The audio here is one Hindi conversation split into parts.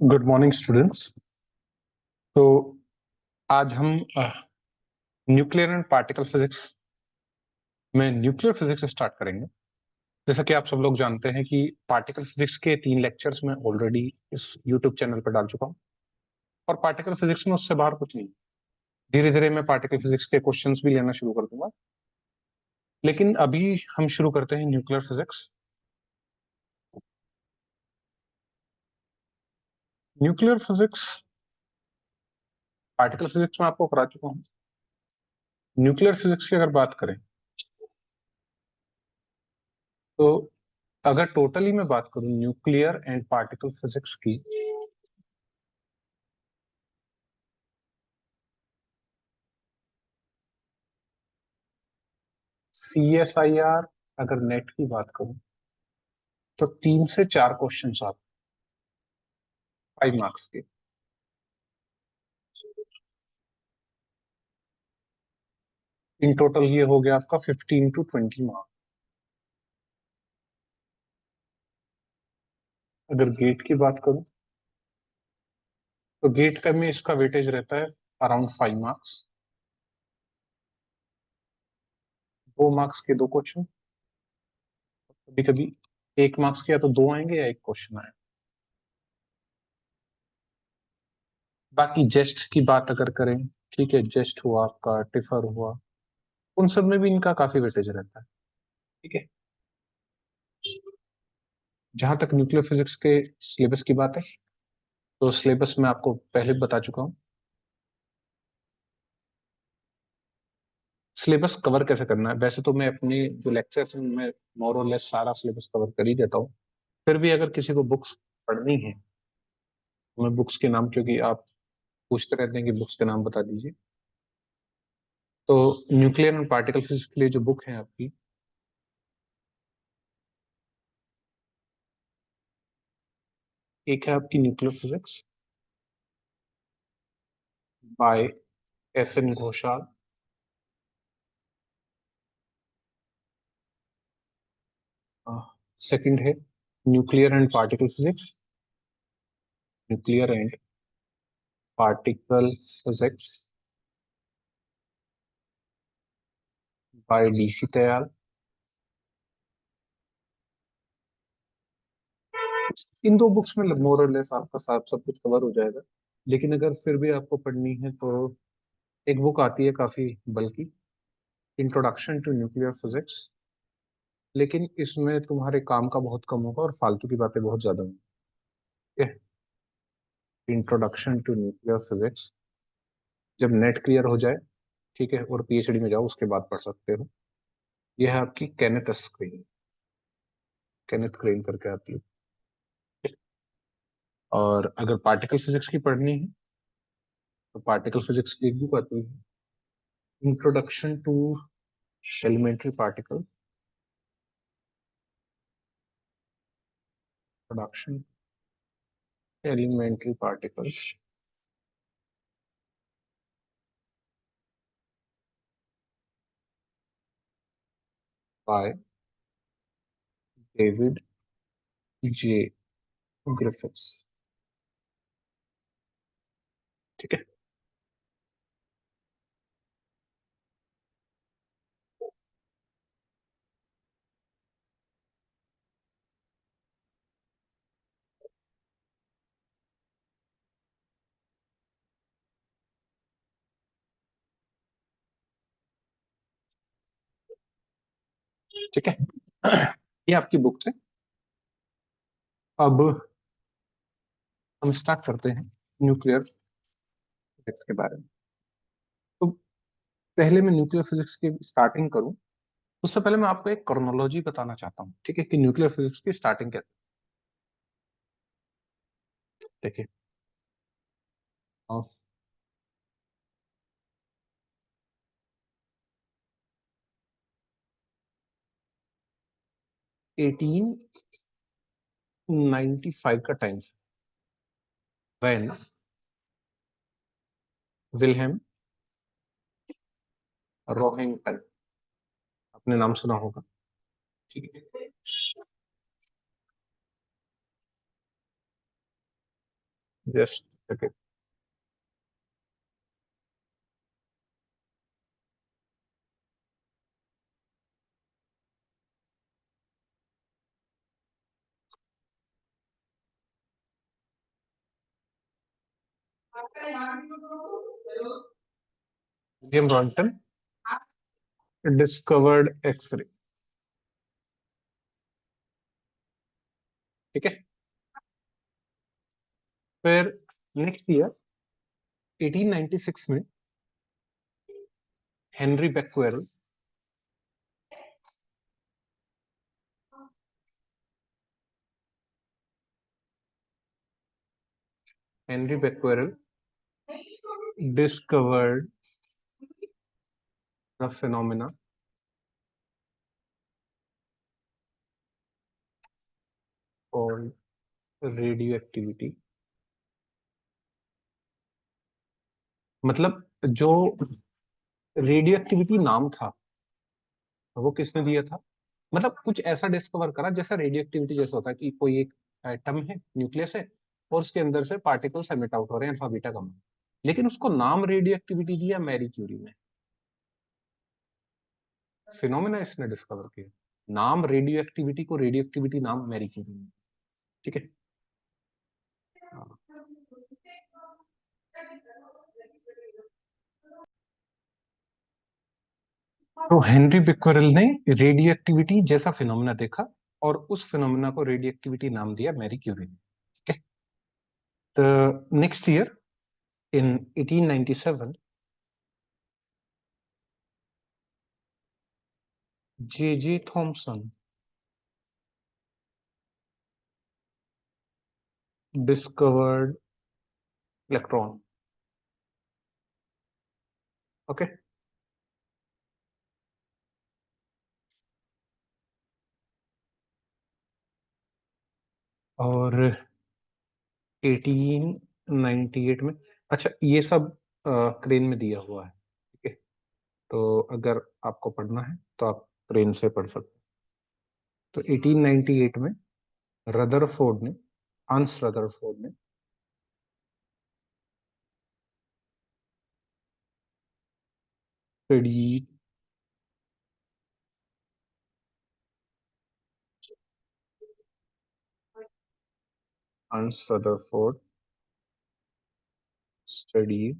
Good morning students. तो आज हम न्यूक्लियर एंड पार्टिकल फिजिक्स में न्यूक्लियर फिजिक्स स्टार्ट करेंगे। जैसा कि आप सब लोग जानते हैं कि पार्टिकल फिजिक्स के 3 लेक्चर्स में ऑलरेडी इस यूट्यूब चैनल पर डाल चुका हूं और पार्टिकल फिजिक्स में उससे बाहर कुछ नहीं। धीरे धीरे मैं पार्टिकल फिजिक्स के क्वेश्चंस भी लेना शुरू कर दूंगा, लेकिन अभी हम शुरू करते हैं nuclear physics. Nuclear physics particle physics में आपको करा चुका हूं। न्यूक्लियर फिजिक्स की अगर बात करें तो अगर टोटली मैं बात करूं न्यूक्लियर एंड पार्टिकल फिजिक्स की, CSIR अगर नेट की बात करूं तो 3 से 4 क्वेश्चन आते 5 मार्क्स के। इन टोटल ये हो गया आपका 15 to 20 मार्क्स। अगर गेट की बात करूं तो गेट का में इसका वेटेज रहता है अराउंड 5 मार्क्स। 2 मार्क्स के 2 क्वेश्चन, कभी कभी 1 मार्क्स के या तो 2 आएंगे या 1 क्वेश्चन आएगा। बाकी जेस्ट की बात अगर करें, ठीक है, जेस्ट हुआ आपका, टिफर हुआ, उन सब में भी इनका काफी वेटेज रहता है। ठीक है, जहां तक न्यूक्लियर फिजिक्स के सिलेबस की बात है तो सिलेबस मैं आपको पहले बता चुका हूँ। सिलेबस कवर कैसे करना है, वैसे तो मैं अपने जो लेक्चर्स हैं मैं मोर और लेस सारा सिलेबस कवर कर ही देता हूँ। फिर भी अगर किसी को बुक्स पढ़नी है तो मैं बुक्स के नाम, क्योंकि आप पूछते रहते हैं कि बुक्स के नाम बता दीजिए, तो न्यूक्लियर एंड पार्टिकल फिजिक्स के लिए जो बुक है आपकी, एक है आपकी nuclear physics by SN Ghoshal. Second है nuclear and particle physics, nuclear and particle physics by DC Dayal. इन 2 बुक्स में मोर और लेस आपका साथ सब कुछ कवर हो जाएगा। लेकिन अगर फिर भी आपको पढ़नी है तो एक बुक आती है काफी बल्कि, इंट्रोडक्शन टू न्यूक्लियर फिजिक्स। लेकिन इसमें तुम्हारे काम का बहुत कम होगा और फालतू की बातें बहुत ज्यादा होंगी। ठीक है, इंट्रोडक्शन टू न्यूक्लियर फिजिक्स जब नेट क्लियर हो जाए, ठीक है, और PhD में जाओ उसके बाद पढ़ सकते हो। यह है आपकी केनेथ स्क्रीन, केनेथ क्रेन करके आती है। और अगर पार्टिकल फिजिक्स की पढ़नी है तो पार्टिकल फिजिक्स की एक बुक आती है, introduction to elementary particle, production elementary particles by David J Griffiths. ठीक है, ठीक है। ये आपकी बुक है। अब हम स्टार्ट करते हैं न्यूक्लियर फिजिक्स के बारे में। तो पहले मैं न्यूक्लियर फिजिक्स की स्टार्टिंग करूं, उससे पहले मैं आपको एक क्रोनोलॉजी बताना चाहता हूं, ठीक है, कि न्यूक्लियर फिजिक्स की स्टार्टिंग कैसे। देखिए, 1895 का टाइम, व्हेन विल्हेम रोहिंगटन, आपने नाम सुना होगा, ठीक है, Just okay. William Röntgen discovered X-ray. ठीक है। फिर नेक्स्ट ईयर 1896 में Henry बेक्वेरल discovered the phenomena called radioactivity। मतलब जो रेडियो एक्टिविटी नाम था वो किसने दिया था? मतलब कुछ ऐसा डिस्कवर करा जैसा रेडियो एक्टिविटी जैसा होता है कि कोई एक एटम है, न्यूक्लियस है, और उसके अंदर से पार्टिकल्स एमिट आउट हो रहे हैं अल्फा बीटा गामा, लेकिन उसको नाम रेडियो एक्टिविटी दिया मैरी क्यूरी ने। फिनोमेना इसने डिस्कवर किया, नाम रेडियो एक्टिविटी को रेडियो एक्टिविटी नाम मैरी क्यूरी ने। ठीक है। हाँ। तो हेनरी बेक्वेरेल ने रेडियो एक्टिविटी जैसा फिनोमेना देखा और उस फिनोमेना को रेडियो एक्टिविटी नाम दिया मैरी क्यूरी ने। ठीक है। The next year, in 1897, J. Thomson discovered electron. Okay. और 1898 में, अच्छा ये सब क्रेन में दिया हुआ है। ठीक है। तो अगर आपको पढ़ना है तो आप क्रेन से पढ़ सकते हैं। तो 1898 में रदरफोर्ड ने, हंस रदरफोर्ड ने studied Hans Rutherford studied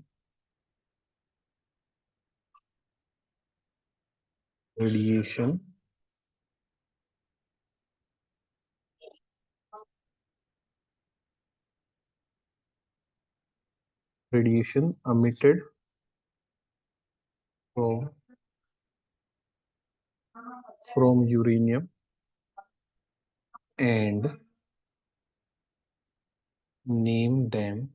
radiation emitted from uranium and name them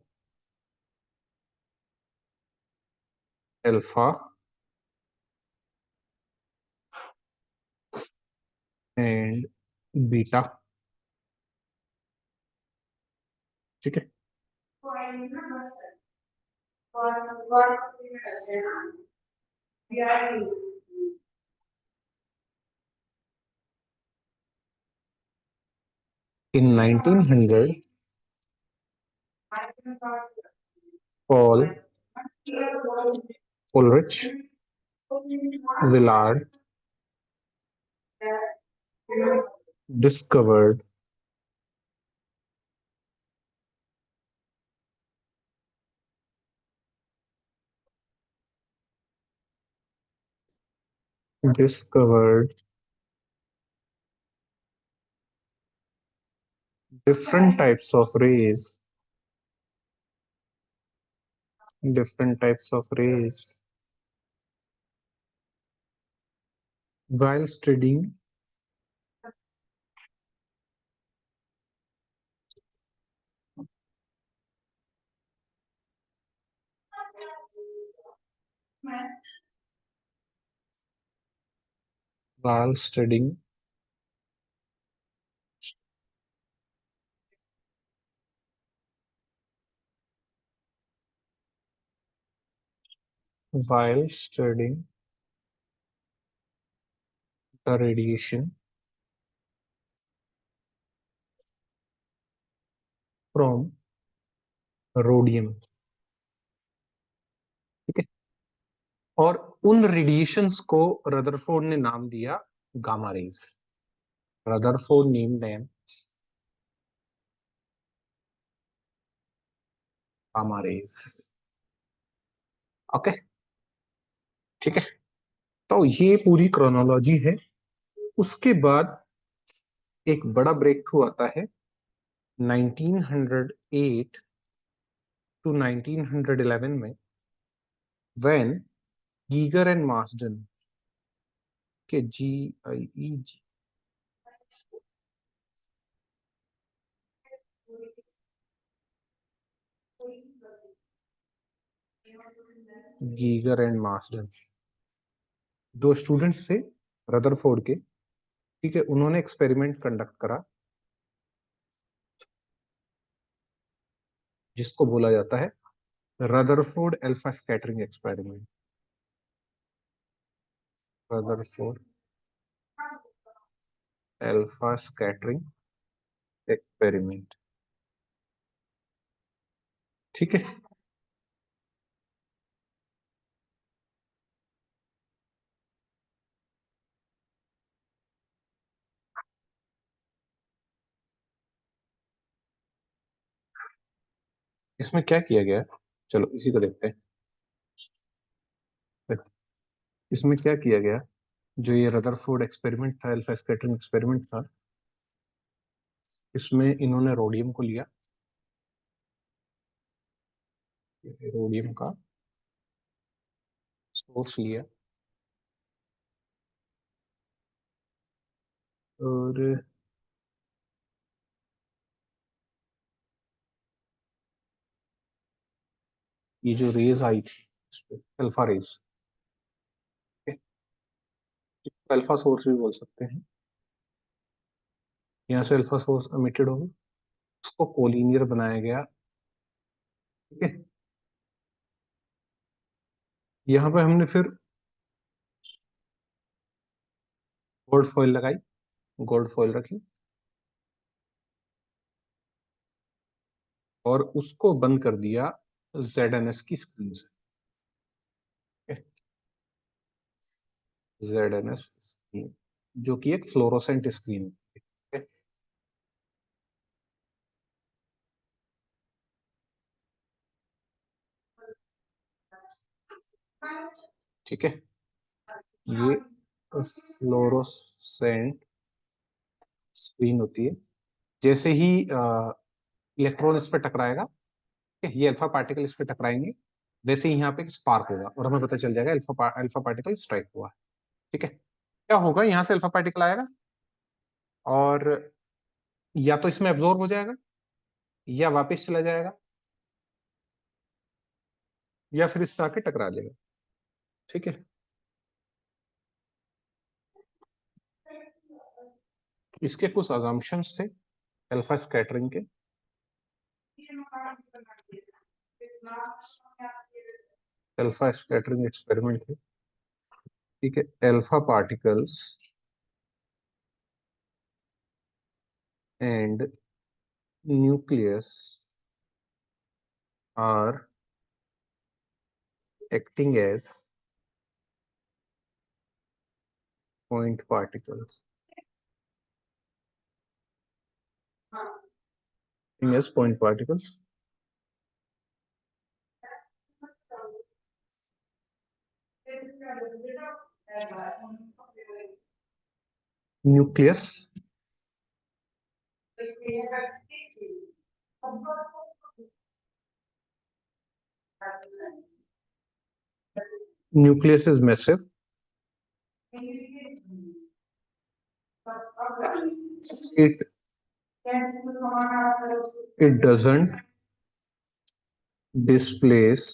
alpha and beta. ठीक है। In 1900, Paul Ulrich Villard discovered discovered different types of rays, different types of rays while studying while studying while studying the radiation from rhodium, ठीक है। और उन रेडिएशंस को रदरफोर्ड ने नाम दिया gamma rays. Rutherford name them gamma rays. Okay, ठीक है। तो ये पूरी क्रोनोलॉजी है। उसके बाद एक बड़ा ब्रेक थ्रू आता है 1908 टू 1911 में, व्हेन गीगर एंड मार्सडन के GIEG, गीगर एंड मार्सडन दो स्टूडेंट्स थे रदरफोर्ड के, ठीक है। उन्होंने एक्सपेरिमेंट कंडक्ट करा जिसको बोला जाता है Rutherford alpha scattering experiment. Rutherford alpha scattering experiment, ठीक है। इसमें क्या किया गया, चलो इसी को देखते हैं। इसमें क्या किया गया, जो ये रदरफोर्ड एक्सपेरिमेंट था, अल्फा स्कैटरिंग एक्सपेरिमेंट था, इसमें इन्होंने रोडियम को लिया, रोडियम का सोर्स लिया, और ये जो रेज आई थी अल्फा रेज, अल्फा सोर्स भी बोल सकते हैं, यहाँ से अल्फा सोर्स एमिटेड होगी, उसको कोलिनियर बनाया गया, ठीक है। यहाँ पे हमने फिर गोल्ड फॉइल लगाई, गोल्ड फॉइल रखी, और उसको बंद कर दिया ZNS की स्क्रीन से, ZNS स्क्रीन, जो कि एक फ्लोरोसेंट स्क्रीन है, ठीक है। ये फ्लोरोसेंट स्क्रीन होती है। जैसे ही इलेक्ट्रॉन इस पर टकराएगा, ये अल्फा पार्टिकल इस पे टकराएंगे, वैसे ही यहाँ पे एक स्पार्क होगा और हमें पता चल जाएगा अल्फा पार्टिकल स्ट्राइक हुआ, ठीक है। क्या होगा, यहाँ से अल्फा पार्टिकल आएगा और या तो इसमें एब्जॉर्ब हो जाएगा, या वापस चला जाएगा, या फिर इससे आके टकरा जाएगा, ठीक है। इसके कुछ अजम्पशंस थे अल्फा स्कैटरिंग के, अल्फा स्कैटरिंग एक्सपेरिमेंट थे, ठीक है। Alpha particles and nucleus are acting as point particles, acting as point particles, nucleus nucleus is massive, it it doesn't displace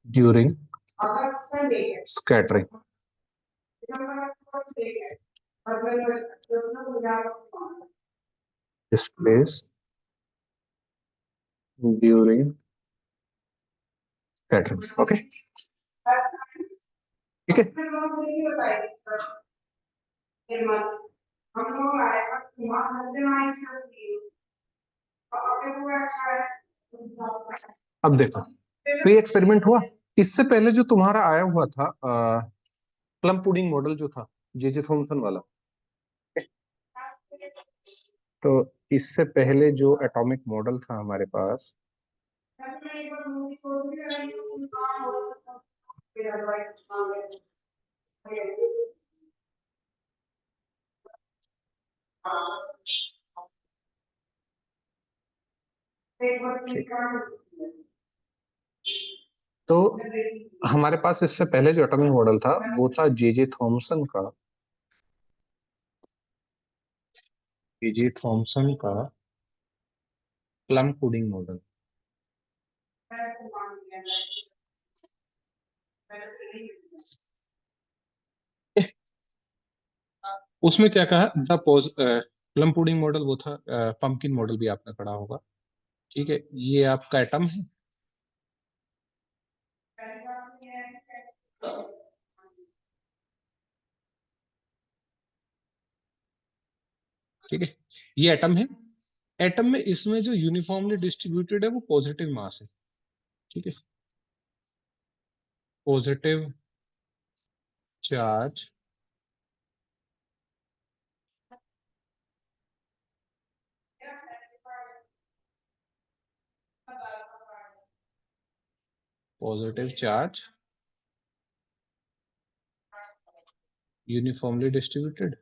during scattering, displace during scattering, okay, ठीक है। अब देखो, तो ये एक्सपेरिमेंट हुआ। इससे पहले जो तुम्हारा आया हुआ था प्लम पुडिंग मॉडल जो था, जे थॉमसन वाला, तो इससे पहले जो एटॉमिक मॉडल था हमारे पास, तो हमारे पास इससे पहले जो एटॉमिक मॉडल था वो था जे थॉमसन का, जे थॉमसन का प्लम पुडिंग मॉडल। उसमें क्या कहा, द प्लम पुडिंग मॉडल वो था, पंपकिन मॉडल भी आपने पढ़ा होगा। ठीक है, ये आपका एटम है। ठीक है, ये एटम है। एटम में इसमें जो यूनिफॉर्मली डिस्ट्रीब्यूटेड है वो पॉजिटिव मास है। ठीक है, positive charge positive charge uniformly distributed.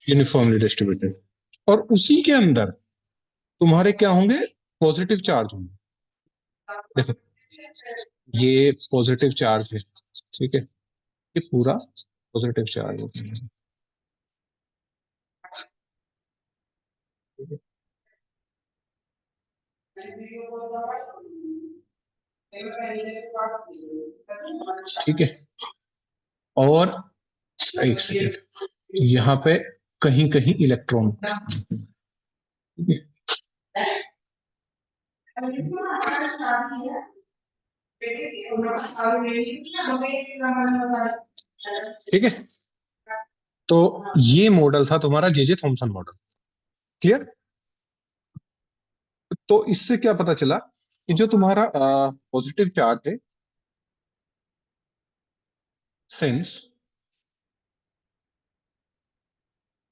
Uniformly distributed, और उसी के अंदर तुम्हारे क्या होंगे, पॉजिटिव चार्ज होंगे। देखो, ये पॉजिटिव चार्ज है। ठीक है, ये पूरा पॉजिटिव चार्ज है। ठीक है, और एक सेकेंड, यहाँ पे कहीं कहीं इलेक्ट्रॉन। ठीक है, ठीक है। तो ये मॉडल था तुम्हारा जे थॉमसन मॉडल। क्लियर? तो इससे क्या पता चला कि जो तुम्हारा पॉजिटिव चार्ज है, since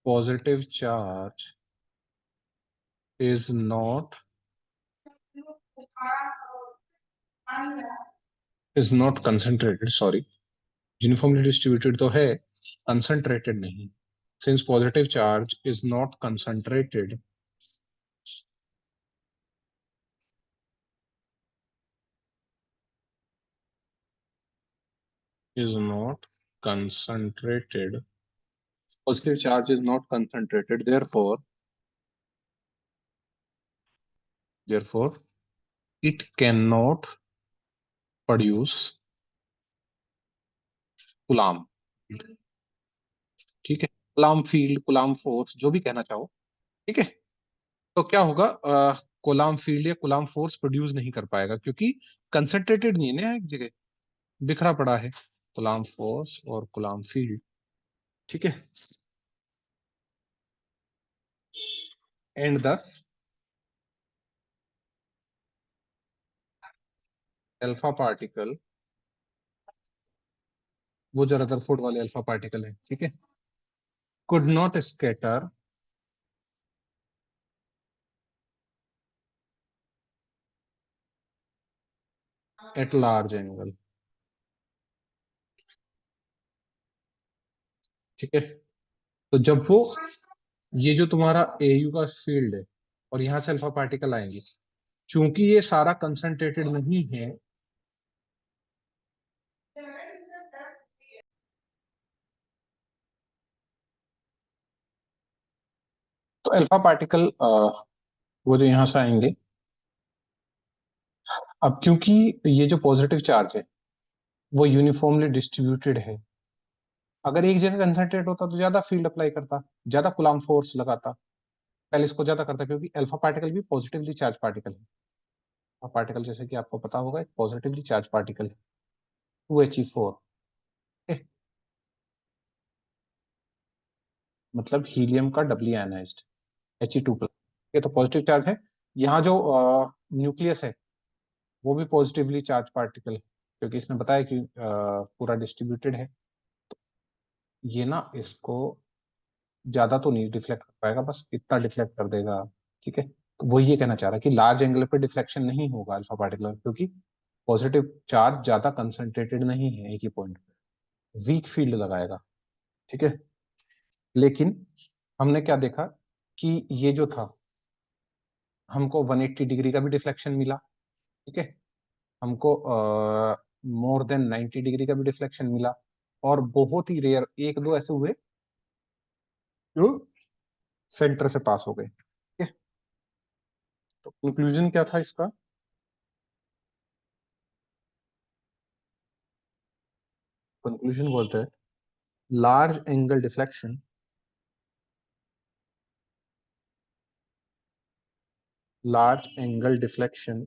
positive charge is not concentrated, sorry, uniformly distributed तो है, कंसंट्रेटेड नहीं। Since positive charge is not concentrated, is not concentrated, positive charge is not concentrated, therefore it cannot produce coulomb. ठीक है, कूलाम फील्ड, कूलाम फोर्स, जो भी कहना चाहो। ठीक है, तो क्या होगा, कूलाम फील्ड या कूलाम फोर्स प्रोड्यूस नहीं कर पाएगा, क्योंकि कंसंट्रेटेड नहीं है ना एक जगह, बिखरा पड़ा है कूलाम फोर्स और कूलाम फील्ड। ठीक है, एंड दस अल्फा पार्टिकल, वो जो रदरफोर्ड वाले अल्फा पार्टिकल है, ठीक है, could not scatter at large angle। ठीक है, तो जब वो, ये जो तुम्हारा एयू का फील्ड है और यहां से अल्फा पार्टिकल आएंगे, चूंकि ये सारा कंसंट्रेटेड नहीं है, तो अल्फा पार्टिकल वो जो यहां से आएंगे, अब क्योंकि ये जो पॉजिटिव चार्ज है वो यूनिफॉर्मली डिस्ट्रीब्यूटेड है, अगर एक जगह कंसंट्रेट होता तो ज्यादा फील्ड अप्लाई करता, ज्यादा कूलम्ब फोर्स लगाता, पहले इसको ज्यादा करता, क्योंकि अल्फा पार्टिकल भी पॉजिटिवली चार्ज पार्टिकल है। और पार्टिकल जैसे कि आपको पता होगा एक पॉजिटिवली चार्ज पार्टिकल है, 2He4, मतलब हीलियम का डबली आयनाइज्ड, He2+। ये तो पॉजिटिव चार्ज है। यहाँ जो न्यूक्लियस है वो भी पॉजिटिवली चार्ज पार्टिकल है, क्योंकि इसने बताया कि पूरा डिस्ट्रीब्यूटेड है। ये ना इसको ज्यादा तो नहीं डिफ्लेक्ट कर पाएगा, बस इतना डिफ्लेक्ट कर देगा। ठीक है, तो वो ये कहना चाह रहा है कि लार्ज एंगल पे डिफ्लेक्शन नहीं होगा अल्फा पार्टिकल, क्योंकि पॉजिटिव चार्ज ज्यादा कंसंट्रेटेड नहीं है एक ही पॉइंट पे, वीक फील्ड लगाएगा। ठीक है, लेकिन हमने क्या देखा कि ये जो था, हमको 180 डिग्री का भी डिफ्लेक्शन मिला। ठीक है, हमको मोर देन 90 डिग्री का भी डिफ्लेक्शन मिला, और बहुत ही रेयर एक दो ऐसे हुए जो सेंटर से पास हो गए। ठीक है, तो कंक्लूजन क्या था इसका? Conclusion was that large angle deflection large angle deflection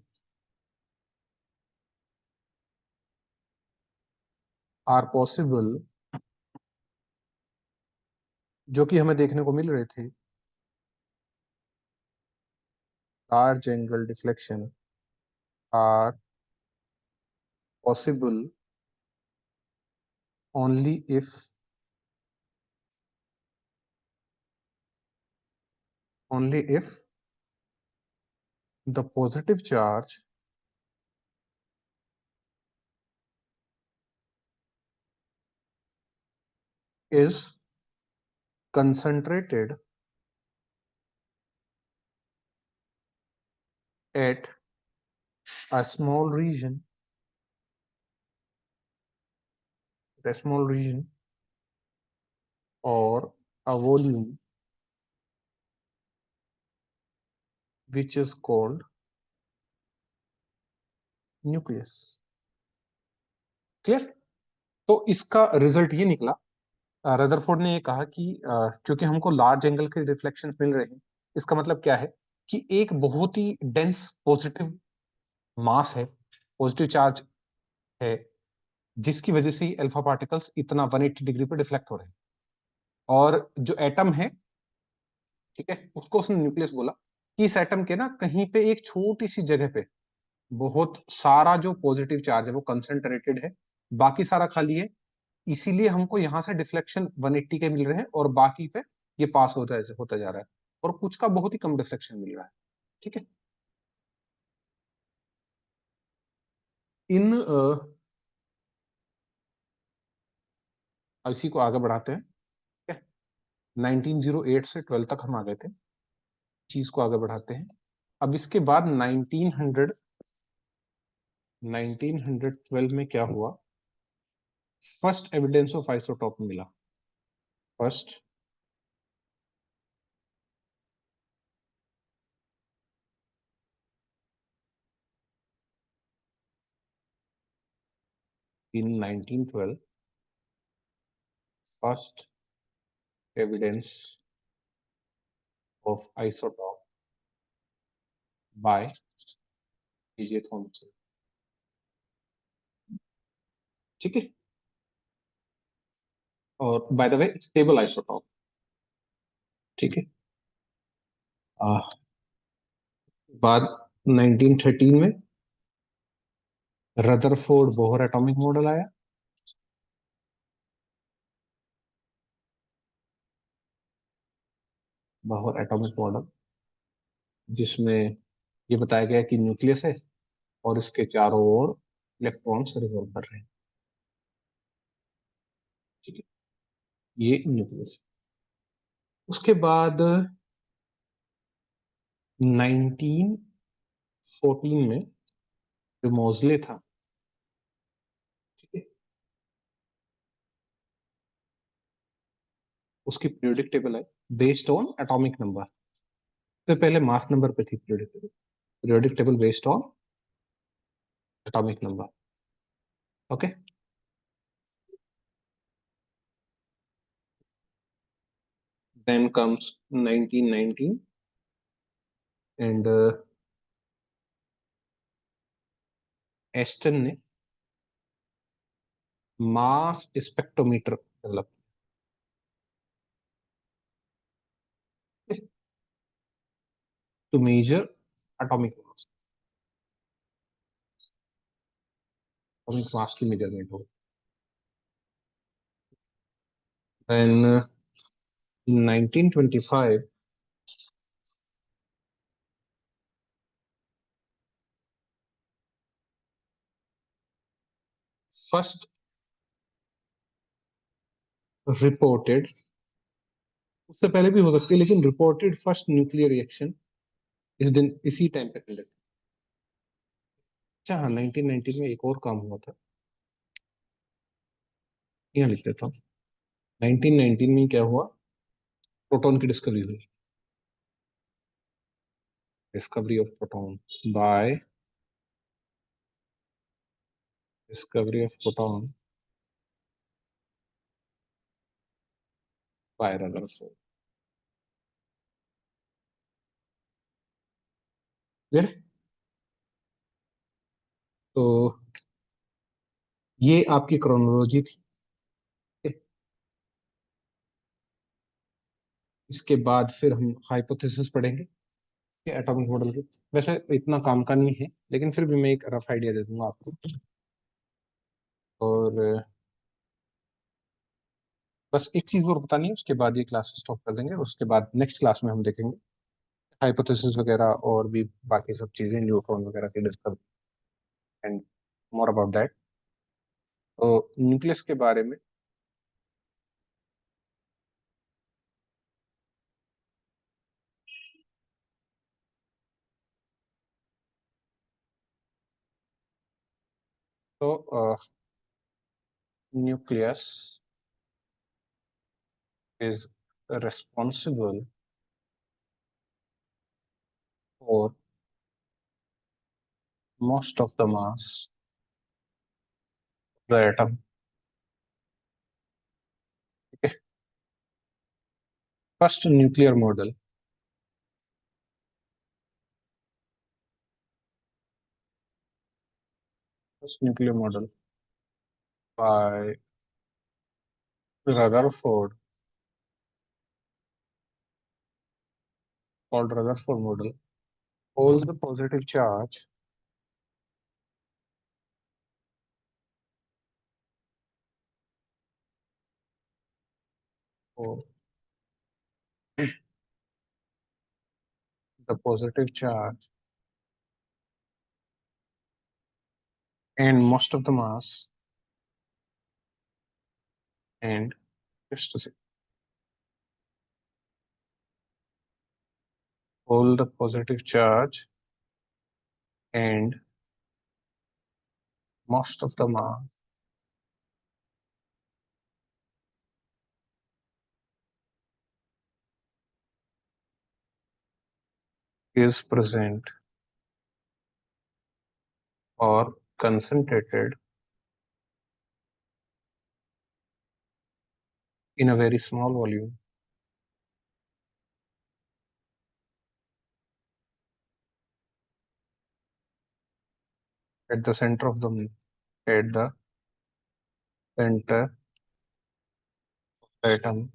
are possible, जो कि हमें देखने को मिल रहे थे। large angle deflection are possible only if the positive charge is concentrated at a small region, or a volume which is called nucleus। Clear? तो इसका रिजल्ट ये निकला, रदरफोर्ड ने ये कहा कि क्योंकि हमको लार्ज एंगल के रिफ्लेक्शन मिल रहे हैं, इसका मतलब क्या है कि एक बहुत ही डेंस पॉजिटिव मास है, पॉजिटिव चार्ज है, जिसकी वजह से अल्फा पार्टिकल्स इतना 180 डिग्री पे डिफ्लेक्ट हो रहे हैं। और जो एटम है, ठीक है, उसको उसने न्यूक्लियस बोला, कि इस एटम के ना कहीं पे एक छोटी सी जगह पे बहुत सारा जो पॉजिटिव चार्ज है वो कंसंट्रेटेड है, बाकी सारा खाली है, इसीलिए हमको यहाँ से डिफ्लेक्शन 180 के मिल रहे हैं, और बाकी पे ये पास होता जा रहा है, और कुछ का बहुत ही कम डिफ्लेक्शन मिल रहा है। ठीक है, इन इसी को आगे बढ़ाते हैं। ठीक है, 1908 से 12 तक हम आ गए थे, चीज को आगे बढ़ाते हैं। अब इसके बाद 1912 में क्या हुआ? फर्स्ट एविडेंस ऑफ आइसोटोप मिला। First in 1912, first evidence of isotope by J Thomson. ठीक है, और by the way stable isotope. ठीक है, बाद 1913 में रदरफोर्ड बोहर एटॉमिक मॉडल आया। बोहर एटॉमिक मॉडल, जिसमें ये बताया गया कि न्यूक्लियस है और इसके चारों ओर इलेक्ट्रॉन्स रिवॉल्व कर रहे हैं। ठीक है, ये न्यूक्लियस। उसके बाद 1914 में जो मोजले था, ठीक है, उसकी पीरियोडिक टेबल है बेस्ड ऑन एटॉमिक नंबर। से पहले मास नंबर पे थी periodic table based on atomic number. Okay, Then comes 1919, and Aston ने mass spectrometer develop to measure atomic mass, atomic mass की मेजरमेंट हो। Then 1925, फर्स्ट रिपोर्टेड, उससे पहले भी हो सकती है लेकिन रिपोर्टेड फर्स्ट न्यूक्लियर रिएक्शन इस दिन इसी टाइम पे कंडक्ट। अच्छा हाँ, 1919 में एक और काम हुआ था, यहाँ लिख देता हूँ। 1919 में क्या हुआ, प्रोटॉन की डिस्कवरी हुई। Discovery of proton by, discovery of proton by Rutherford. फिर तो ये आपकी क्रोनोलॉजी थी। इसके बाद फिर हम हाइपोथेसिस पढ़ेंगे एटॉमिक मॉडल के। वैसे इतना काम का नहीं है लेकिन फिर भी मैं एक रफ आइडिया दे दूंगा आपको। और बस एक चीज और बतानी है, उसके बाद ये क्लास स्टॉप कर देंगे। उसके बाद नेक्स्ट क्लास में हम देखेंगे हाइपोथेसिस वगैरह और भी बाकी सब चीजें, न्यूट्रॉन वगैरह की discuss and more about that. तो न्यूक्लियस के बारे में तो nucleus is responsible for most of the mass of the atom. Okay. First nuclear model first nuclear model by Rutherford, called Rutherford model, holds the positive charge or the positive charge and most of the mass, and just to say, hold the positive charge and most of the mass is present or concentrated in a very small volume at the center of the at the center atom,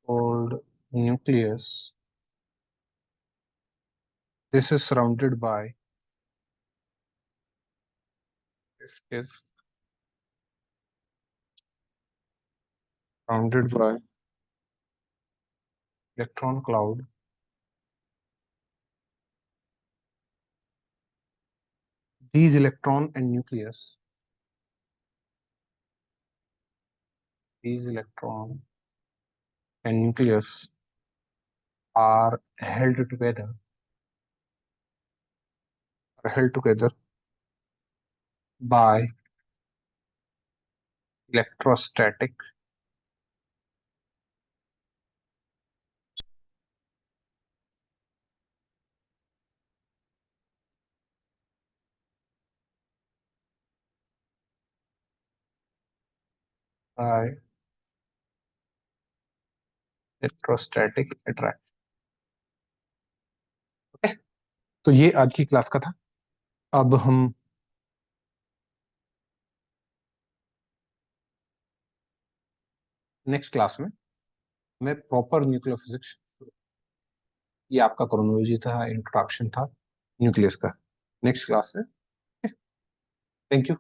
called nucleus. This is surrounded by, this is surrounded by electron cloud. These these electron and nucleus are held together by electrostatic by electrostatic attraction. Okay, तो ये आज की क्लास का था। अब हम नेक्स्ट क्लास में मैं प्रॉपर न्यूक्लियर फिजिक्स, ये आपका क्रोनोलॉजी था, इंट्रोडक्शन था न्यूक्लियस का, नेक्स्ट क्लास में। Thank you.